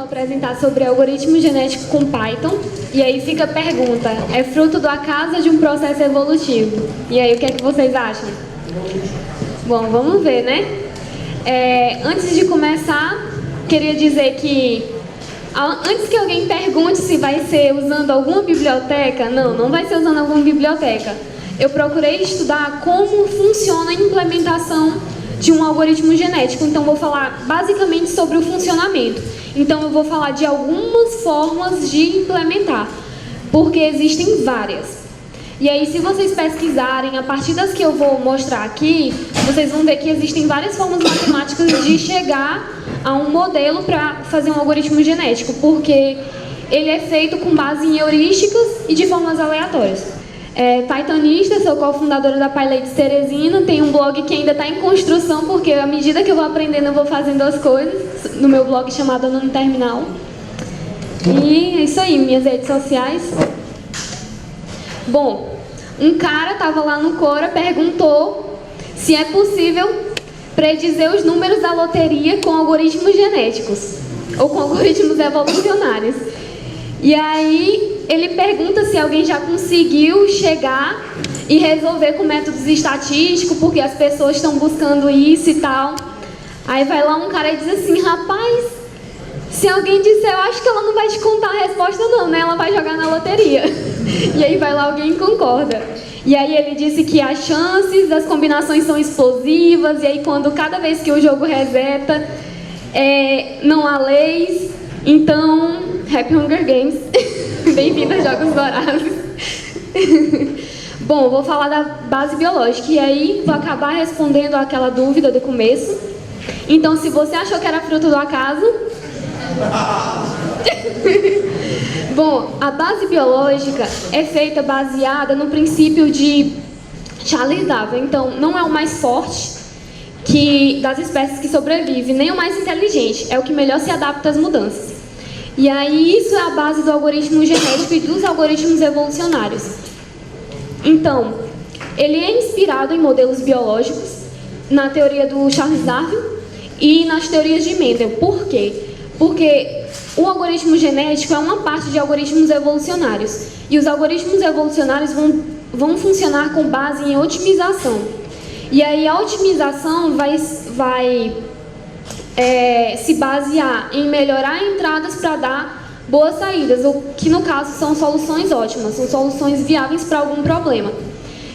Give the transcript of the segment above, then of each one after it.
apresentar sobre algoritmo genético com Python. E aí fica a pergunta, é fruto do acaso ou de um processo evolutivo? E aí, o que é que vocês acham? Bom, vamos ver, né? Antes de começar, queria dizer que antes que alguém pergunte se vai ser usando alguma biblioteca, não vai ser usando alguma biblioteca. Eu procurei estudar como funciona a implementação de um algoritmo genético. Então, vou falar basicamente sobre o funcionamento. Então, eu vou falar de algumas formas de implementar, porque existem várias. E aí, se vocês pesquisarem, a partir das que eu vou mostrar aqui, vocês vão ver que existem várias formas matemáticas de chegar a um modelo para fazer um algoritmo genético, porque ele é feito com base em heurísticas e de formas aleatórias. Pythonista, sou cofundadora da PyLadies Teresina, tenho um blog que ainda está em construção, porque à medida que eu vou aprendendo, eu vou fazendo as coisas, no meu blog chamado Anônimo Terminal. E é isso aí, minhas redes sociais. Bom, um cara estava lá no Quora, perguntou se é possível predizer os números da loteria com algoritmos genéticos, ou com algoritmos evolucionários. E aí, ele pergunta se alguém já conseguiu chegar e resolver com métodos estatísticos, porque as pessoas estão buscando isso e tal. Aí vai lá um cara e diz assim, rapaz, se alguém disser, eu acho que ela não vai te contar a resposta não, né? Ela vai jogar na loteria. E aí vai lá alguém e concorda. E aí ele disse que as chances das combinações são explosivas, e aí cada vez que o jogo reseta, não há leis. Então, Happy Hunger Games. Bem-vindo aos Jogos Vorazes. Bom, vou falar da base biológica e aí vou acabar respondendo aquela dúvida do começo. Então, se você achou que era fruto do acaso... Bom, a base biológica é feita baseada no princípio de Charles Darwin. Então, não é o mais forte das espécies que sobrevivem, nem o mais inteligente. É o que melhor se adapta às mudanças. E aí, isso é a base do algoritmo genético e dos algoritmos evolucionários. Então, ele é inspirado em modelos biológicos, na teoria do Charles Darwin e nas teorias de Mendel. Por quê? Porque o algoritmo genético é uma parte de algoritmos evolucionários. E os algoritmos evolucionários vão funcionar com base em otimização. E aí, a otimização vai se basear em melhorar entradas para dar boas saídas, o que no caso são soluções ótimas, são soluções viáveis para algum problema.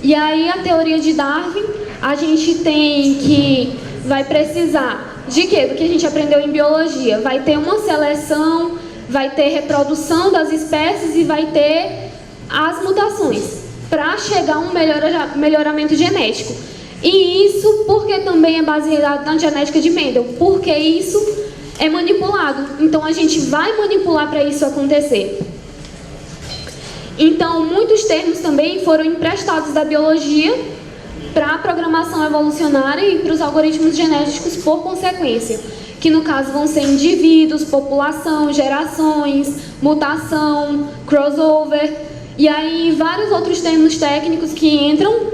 E aí a teoria de Darwin, a gente tem que vai precisar de quê? Do que a gente aprendeu em biologia. Vai ter uma seleção, vai ter reprodução das espécies e vai ter as mutações para chegar a um melhoramento genético. E isso porque também é baseado na genética de Mendel, porque isso é manipulado. Então, a gente vai manipular para isso acontecer. Então, muitos termos também foram emprestados da biologia para a programação evolucionária e para os algoritmos genéticos por consequência, que no caso vão ser indivíduos, população, gerações, mutação, crossover, e aí vários outros termos técnicos que entram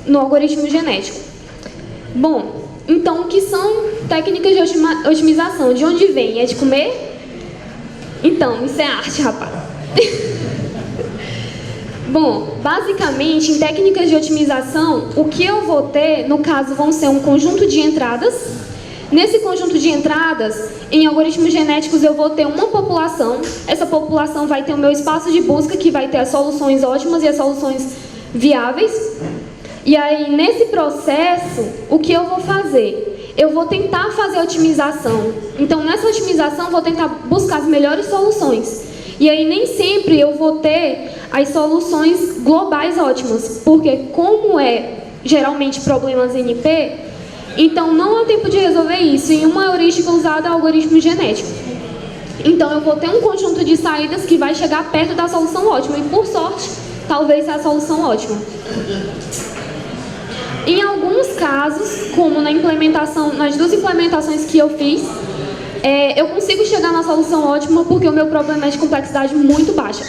no algoritmo genético. Bom, então o que são técnicas de otimização? De onde vem? É de comer? Então, isso é arte, rapaz. Bom, basicamente, em técnicas de otimização, o que eu vou ter, no caso, vão ser um conjunto de entradas. Nesse conjunto de entradas, em algoritmos genéticos, eu vou ter uma população. Essa população vai ter o meu espaço de busca, que vai ter as soluções ótimas e as soluções viáveis. E aí, nesse processo, o que eu vou fazer? Eu vou tentar fazer a otimização. Então, nessa otimização, eu vou tentar buscar as melhores soluções. E aí, nem sempre eu vou ter as soluções globais ótimas, porque como geralmente problemas NP, então não há tempo de resolver isso em uma heurística usada algoritmo genético. Então, eu vou ter um conjunto de saídas que vai chegar perto da solução ótima, e por sorte, talvez seja a solução ótima. Em alguns casos, como na implementação, nas duas implementações que eu fiz, eu consigo chegar na solução ótima porque o meu problema é de complexidade muito baixa.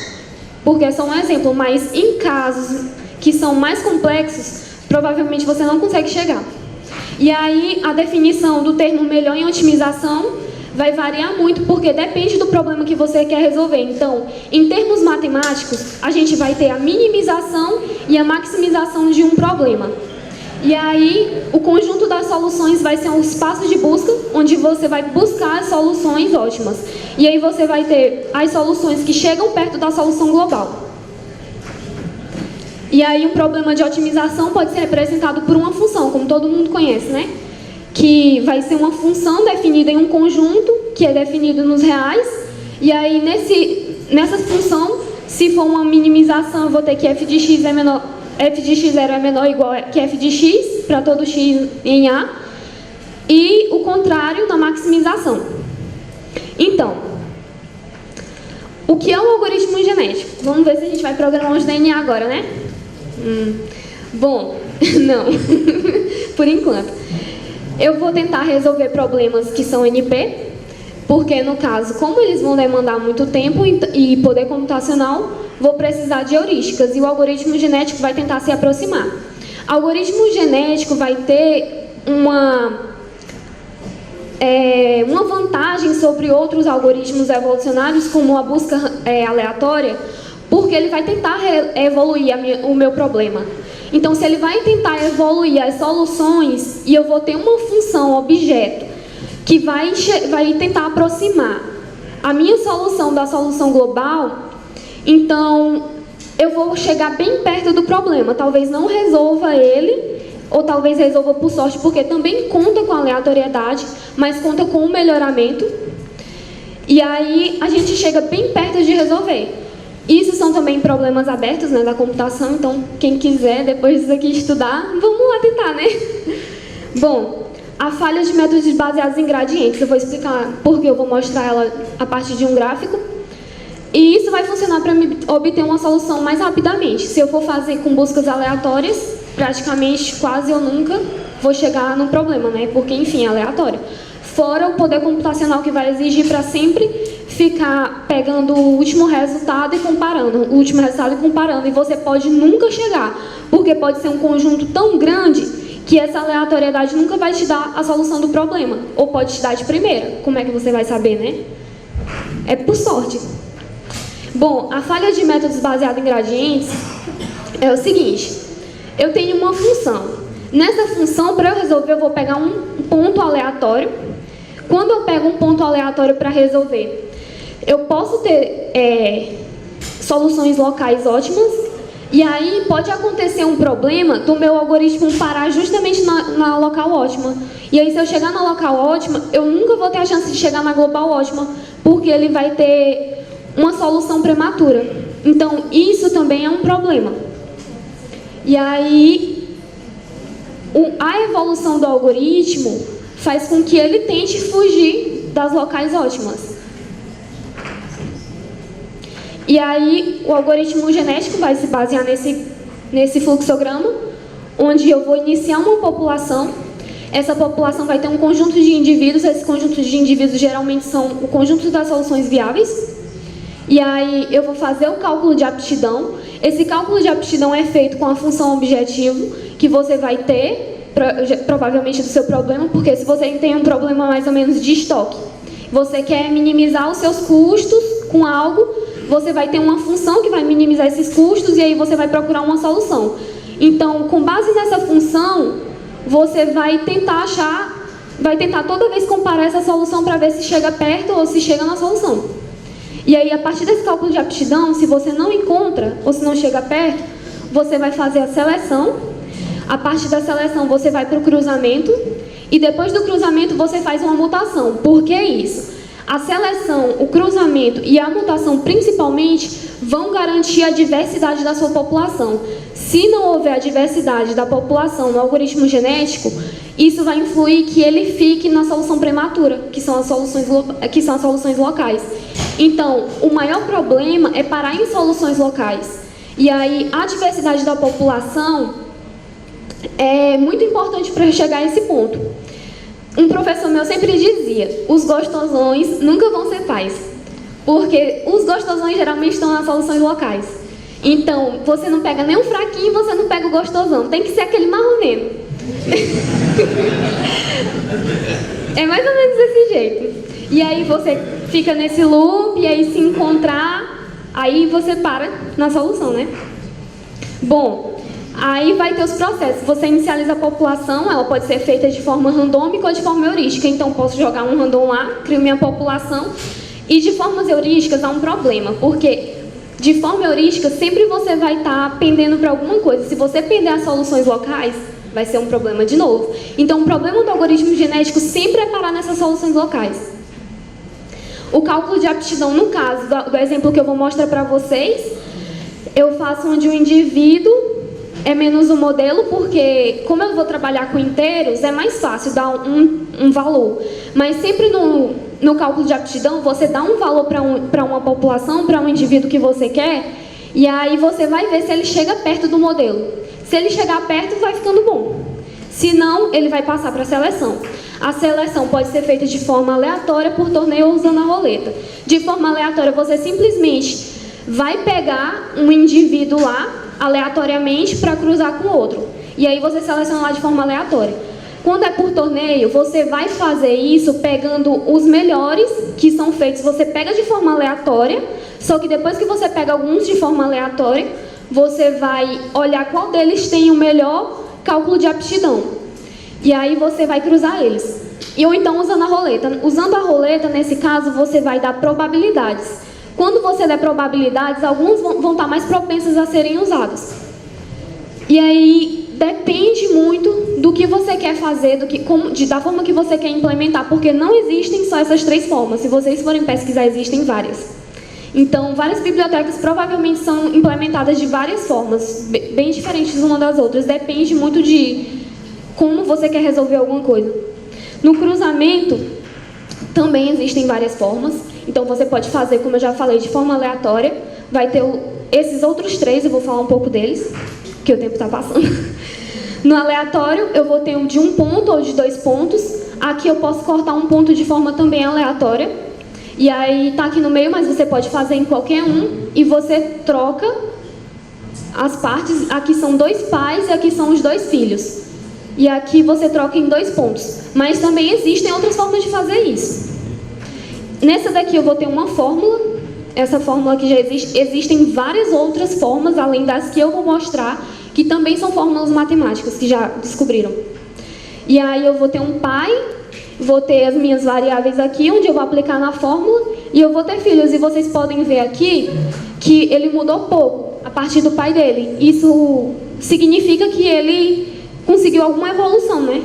Porque é só um exemplo, mas em casos que são mais complexos, provavelmente você não consegue chegar. E aí, a definição do termo melhor em otimização vai variar muito, porque depende do problema que você quer resolver. Então, em termos matemáticos, a gente vai ter a minimização e a maximização de um problema. E aí, o conjunto das soluções vai ser um espaço de busca, onde você vai buscar as soluções ótimas. E aí você vai ter as soluções que chegam perto da solução global. E aí, um problema de otimização pode ser representado por uma função, como todo mundo conhece, né? Que vai ser uma função definida em um conjunto, que é definido nos reais. E aí, nessa função, se for uma minimização, eu vou ter que f de x é menor, f de x0 é menor ou igual que f de x, para todo x em A. E o contrário na maximização. Então, o que é um algoritmo genético? Vamos ver se a gente vai programar os DNA agora, né? Bom, não. Por enquanto. Eu vou tentar resolver problemas que são NP, porque no caso, como eles vão demandar muito tempo e poder computacional, vou precisar de heurísticas, e o algoritmo genético vai tentar se aproximar. Algoritmo genético vai ter uma vantagem sobre outros algoritmos evolucionários, como a busca aleatória, porque ele vai tentar evoluir o meu problema. Então, se ele vai tentar evoluir as soluções, e eu vou ter uma função objeto que vai tentar aproximar a minha solução da solução global, então eu vou chegar bem perto do problema. Talvez não resolva ele, ou talvez resolva por sorte, porque também conta com aleatoriedade, mas conta com o melhoramento. E aí a gente chega bem perto de resolver. Isso são também problemas abertos, né, da computação, então quem quiser depois disso aqui estudar, vamos lá tentar, né? Bom, a falha de métodos baseados em gradientes, eu vou explicar porque eu vou mostrar ela a partir de um gráfico. E isso vai funcionar para me obter uma solução mais rapidamente. Se eu for fazer com buscas aleatórias, praticamente quase eu nunca vou chegar no problema, né? Porque, enfim, é aleatório. Fora o poder computacional que vai exigir para sempre ficar pegando o último resultado e comparando, e você pode nunca chegar, porque pode ser um conjunto tão grande que essa aleatoriedade nunca vai te dar a solução do problema, ou pode te dar de primeira. Como é que você vai saber, né? É por sorte. Bom, a falha de métodos baseados em gradientes é o seguinte: eu tenho uma função. Nessa função, para eu resolver, eu vou pegar um ponto aleatório. Quando eu pego um ponto aleatório para resolver, eu posso ter soluções locais ótimas, e aí pode acontecer um problema do meu algoritmo parar justamente na local ótima. E aí, se eu chegar na local ótima, eu nunca vou ter a chance de chegar na global ótima, porque ele vai ter uma solução prematura. Então, isso também é um problema. E aí, a evolução do algoritmo faz com que ele tente fugir das locais ótimas. E aí, o algoritmo genético vai se basear nesse fluxograma, onde eu vou iniciar uma população. Essa população vai ter um conjunto de indivíduos. Esses conjuntos de indivíduos geralmente são o conjunto das soluções viáveis. E aí, eu vou fazer o cálculo de aptidão. Esse cálculo de aptidão é feito com a função objetivo, que você vai ter, provavelmente, do seu problema, porque se você tem um problema mais ou menos de estoque, você quer minimizar os seus custos com algo, você vai ter uma função que vai minimizar esses custos, e aí você vai procurar uma solução. Então, com base nessa função, você vai tentar toda vez comparar essa solução para ver se chega perto ou se chega na solução. E aí, a partir desse cálculo de aptidão, se você não encontra ou se não chega perto, você vai fazer a seleção. A partir da seleção, você vai para o cruzamento, e depois do cruzamento, você faz uma mutação. Por que isso? A seleção, o cruzamento e a mutação, principalmente, vão garantir a diversidade da sua população. Se não houver a diversidade da população no algoritmo genético, isso vai influir que ele fique na solução prematura, que são as soluções locais. Então, o maior problema é parar em soluções locais. E aí, a diversidade da população é muito importante para chegar a esse ponto. Um professor meu sempre dizia: os gostosões nunca vão ser pais, porque os gostosões geralmente estão nas soluções locais. Então, você não pega nem o fraquinho, você não pega o gostosão, tem que ser aquele marroneno. É mais ou menos desse jeito. E aí você fica nesse loop, e aí se encontrar, aí você para na solução, né? Bom, aí vai ter os processos. Você inicializa a população, ela pode ser feita de forma randômica ou de forma heurística. Então, posso jogar um random lá, crio minha população. E de formas heurísticas há um problema, porque de forma heurística sempre você vai estar pendendo para alguma coisa. Se você pender as soluções locais, vai ser um problema de novo. Então, o problema do algoritmo genético sempre é parar nessas soluções locais. O cálculo de aptidão, no caso do exemplo que eu vou mostrar para vocês, eu faço onde o indivíduo é menos o modelo, porque como eu vou trabalhar com inteiros, é mais fácil dar um valor. Mas sempre no cálculo de aptidão, você dá um valor para uma população, para um indivíduo que você quer, e aí você vai ver se ele chega perto do modelo. Se ele chegar perto, vai ficando bom. Se não, ele vai passar para a seleção. A seleção pode ser feita de forma aleatória, por torneio ou usando a roleta. De forma aleatória, você simplesmente vai pegar um indivíduo lá, aleatoriamente, para cruzar com outro. E aí você seleciona lá de forma aleatória. Quando é por torneio, você vai fazer isso pegando os melhores que são feitos. Você pega de forma aleatória, só que depois que você pega alguns de forma aleatória, você vai olhar qual deles tem o melhor cálculo de aptidão. E aí você vai cruzar eles. Ou então usando a roleta. Usando a roleta, nesse caso, você vai dar probabilidades. Quando você der probabilidades, alguns vão estar mais propensos a serem usados. E aí depende muito do que você quer fazer, da forma que você quer implementar, porque não existem só essas 3 formas. Se vocês forem pesquisar, existem várias. Então, várias bibliotecas provavelmente são implementadas de várias formas, bem diferentes uma das outras. Depende muito de como você quer resolver alguma coisa. No cruzamento, também existem várias formas. Então, você pode fazer, como eu já falei, de forma aleatória. Vai ter esses outros 3, eu vou falar um pouco deles, que o tempo está passando. No aleatório, eu vou ter um de 1 ponto ou de 2 pontos. Aqui eu posso cortar um ponto de forma também aleatória. E aí tá aqui no meio, mas você pode fazer em qualquer um. E você troca as partes. Aqui são 2 pais e aqui são os 2 filhos. E aqui você troca em 2 pontos. Mas também existem outras formas de fazer isso. Nessa daqui eu vou ter uma fórmula. Essa fórmula que já existe. Existem várias outras formas, além das que eu vou mostrar, que também são fórmulas matemáticas, que já descobriram. E aí eu vou ter um pai, vou ter as minhas variáveis aqui, onde eu vou aplicar na fórmula, e eu vou ter filhos. E vocês podem ver aqui que ele mudou pouco a partir do pai dele. Isso significa que ele conseguiu alguma evolução, né?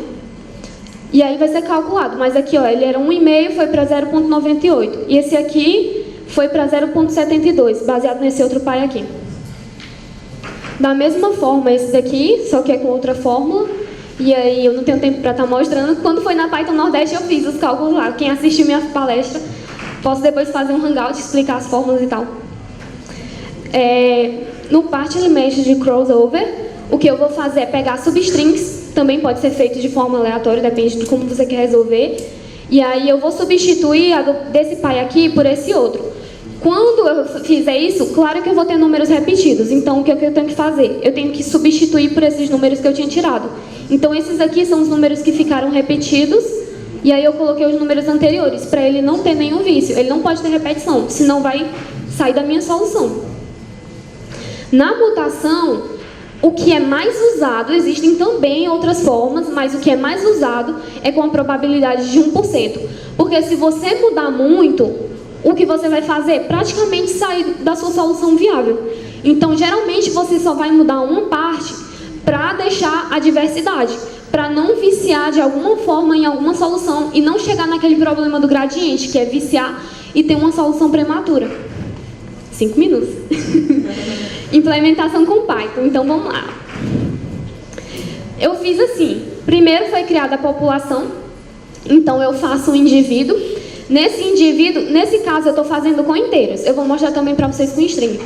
E aí vai ser calculado. Mas aqui, ó, ele era 1,5, foi para 0,98. E esse aqui foi para 0,72, baseado nesse outro pai aqui. Da mesma forma, esse daqui, só que é com outra fórmula. E aí eu não tenho tempo para estar mostrando. Quando foi na Python Nordeste, eu fiz os cálculos lá. Quem assistiu minha palestra, posso depois fazer um hangout, explicar as fórmulas e tal. No Partial Mesh de Crossover, o que eu vou fazer é pegar substrings, também pode ser feito de forma aleatória, depende de como você quer resolver. E aí eu vou substituir desse pai aqui por esse outro. Quando eu fizer isso, claro que eu vou ter números repetidos. Então, o que eu tenho que fazer? Eu tenho que substituir por esses números que eu tinha tirado. Então, esses aqui são os números que ficaram repetidos. E aí eu coloquei os números anteriores, para ele não ter nenhum vício. Ele não pode ter repetição, senão vai sair da minha solução. Na mutação, o que é mais usado, existem também outras formas, mas o que é mais usado é com a probabilidade de 1%. Porque se você mudar muito, o que você vai fazer é praticamente sair da sua solução viável. Então, geralmente, você só vai mudar uma parte para deixar a diversidade, para não viciar de alguma forma em alguma solução e não chegar naquele problema do gradiente, que é viciar e ter uma solução prematura. 5 minutos. Implementação com Python. Então, vamos lá. Eu fiz assim. Primeiro foi criada a população. Então, eu faço um indivíduo. Nesse indivíduo, nesse caso, eu estou fazendo com inteiros. Eu vou mostrar também para vocês com string.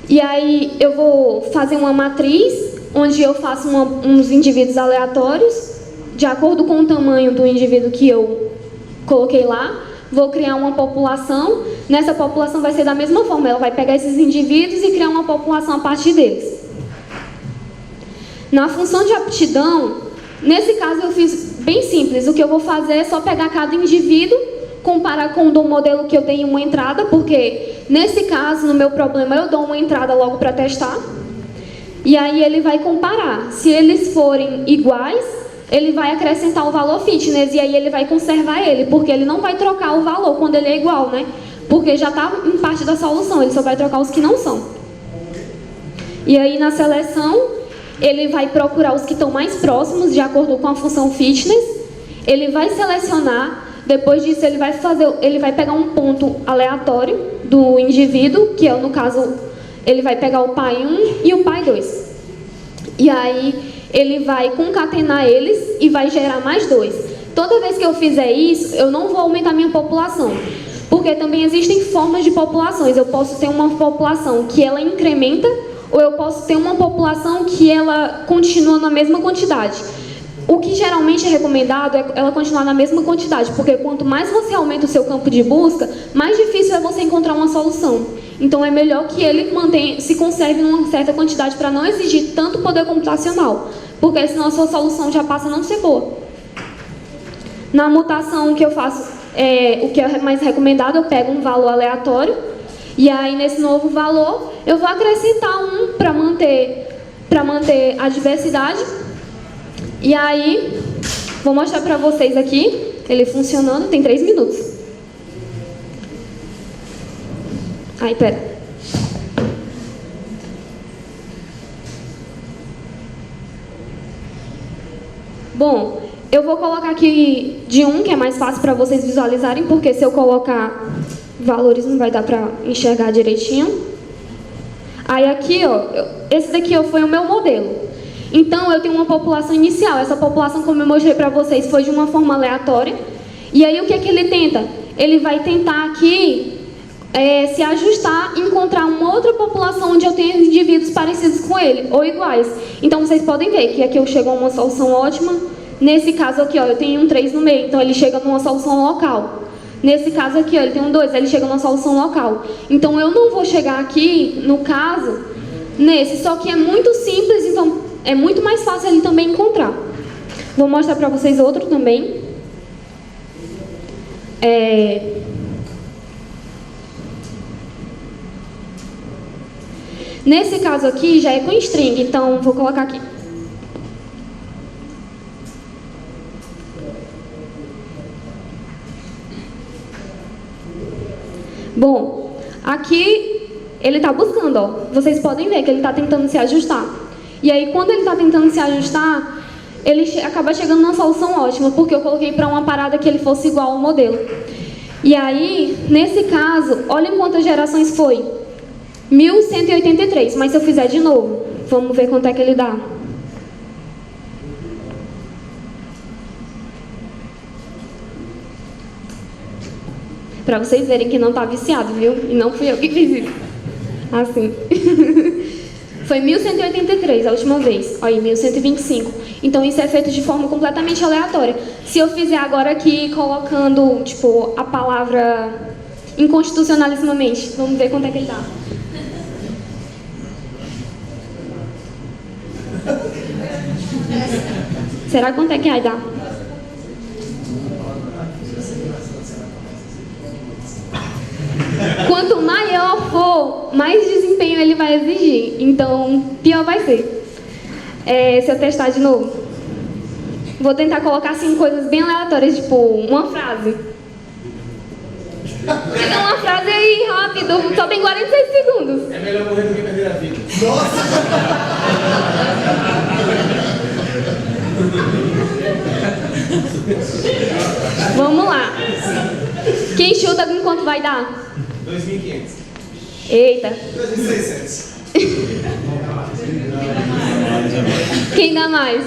E aí, eu vou fazer uma matriz, onde eu faço uns indivíduos aleatórios, de acordo com o tamanho do indivíduo que eu coloquei lá. Vou criar uma população. Nessa população vai ser da mesma forma. Ela vai pegar esses indivíduos e criar uma população a partir deles. Na função de aptidão, nesse caso eu fiz bem simples. O que eu vou fazer é só pegar cada indivíduo comparar com o do modelo que eu tenho uma entrada, porque nesse caso, no meu problema, eu dou uma entrada logo para testar. E aí ele vai comparar. Se eles forem iguais, ele vai acrescentar o valor fitness e aí ele vai conservar ele, porque ele não vai trocar o valor quando ele é igual, né? Porque já está em parte da solução, ele só vai trocar os que não são. E aí na seleção, ele vai procurar os que estão mais próximos, de acordo com a função fitness. Ele vai selecionar, depois disso ele vai pegar um ponto aleatório do indivíduo, que é no caso, ele vai pegar o pai 1 e o pai 2. E aí ele vai concatenar eles e vai gerar mais 2. Toda vez que eu fizer isso, eu não vou aumentar minha população. Porque também existem formas de populações. Eu posso ter uma população que ela incrementa, ou eu posso ter uma população que ela continua na mesma quantidade. O que geralmente é recomendado é ela continuar na mesma quantidade, porque quanto mais você aumenta o seu campo de busca, mais difícil é você encontrar uma solução. Então é melhor que ele se conserve numa certa quantidade para não exigir tanto poder computacional, porque senão a sua solução já passa a não ser boa. Na mutação, o que eu faço, o que é mais recomendado, eu pego um valor aleatório, e aí nesse novo valor eu vou acrescentar um para manter a diversidade. E aí, vou mostrar para vocês aqui, ele funcionando, tem 3 minutos. Aí, pera. Bom, eu vou colocar aqui de 1, que é mais fácil para vocês visualizarem, porque se eu colocar valores não vai dar para enxergar direitinho. Aí aqui, ó, esse daqui foi o meu modelo. Então, eu tenho uma população inicial. Essa população, como eu mostrei para vocês, foi de uma forma aleatória. E aí, o que é que ele tenta? Ele vai tentar aqui se ajustar e encontrar uma outra população onde eu tenho indivíduos parecidos com ele, ou iguais. Então, vocês podem ver que aqui eu chego a uma solução ótima. Nesse caso aqui, ó, eu tenho um 3 no meio, então ele chega numa solução local. Nesse caso aqui, ó, ele tem um 2, ele chega numa solução local. Então, eu não vou chegar aqui, no caso, nesse. Só que é muito simples, então é muito mais fácil ele também encontrar. Vou mostrar para vocês outro também. Nesse caso aqui já é com string, então vou colocar aqui. Bom, aqui ele está buscando, ó. Vocês podem ver que ele está tentando se ajustar. E aí, quando ele está tentando se ajustar, ele acaba chegando numa solução ótima, porque eu coloquei para uma parada que ele fosse igual ao modelo. E aí, nesse caso, olha quantas gerações foi. 1183, mas se eu fizer de novo, vamos ver quanto é que ele dá. Para vocês verem que não está viciado, viu? E não fui eu que fiz isso. Assim. Foi 1183 a última vez. Olha, 1125. Então isso é feito de forma completamente aleatória. Se eu fizer agora aqui colocando, tipo, a palavra inconstitucionalissimamente, vamos ver quanto é que ele dá. Será quanto é que vai dar? Quanto maior for, mais desempenho ele vai exigir. Então, pior vai ser. Se eu testar de novo. Vou tentar colocar assim coisas bem aleatórias, tipo uma frase. Diga uma frase aí, rápido. Só tem 46 segundos. É melhor morrer do que perder a vida. Nossa! Vamos lá. Quem chuta com quanto vai dar? 2.500. Eita. 2.600. Quem dá mais?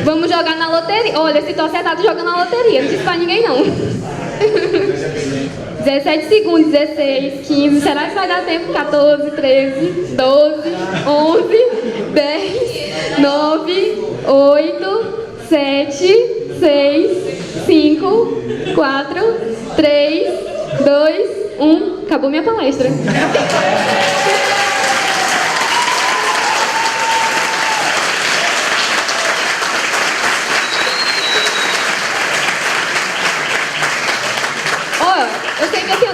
Vamos jogar na loteria. Olha, se tu acertar, tu joga na loteria. Não disse pra ninguém, não. 17 segundos, 16, 15. Será que vai dar tempo? 14, 13, 12, 11, 10, 9, 8, 7, 6, 5, 4, 3, 2, 1. Acabou minha palestra.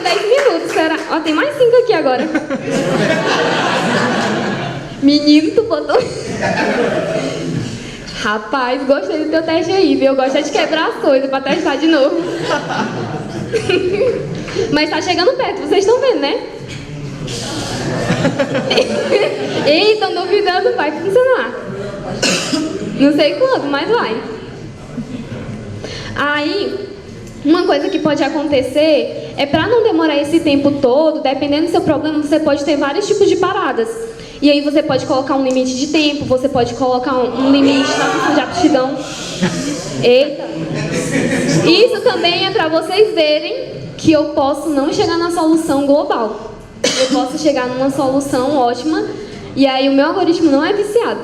10 minutos, será? Ó, tem mais 5 aqui agora. Menino, tu botou... Rapaz, gostei do teu teste aí, viu? Eu gosto é de quebrar as coisas pra testar de novo. Mas tá chegando perto, vocês estão vendo, né? Eita, estão duvidando, vai funcionar. Não sei quando, mas vai. Aí, uma coisa que pode acontecer é pra não demorar esse tempo todo, dependendo do seu problema, você pode ter vários tipos de paradas. E aí você pode colocar um limite de tempo, você pode colocar um limite na função de aptidão. Eita! Isso também é pra vocês verem que eu posso não chegar na solução global. Eu posso chegar numa solução ótima e aí o meu algoritmo não é viciado.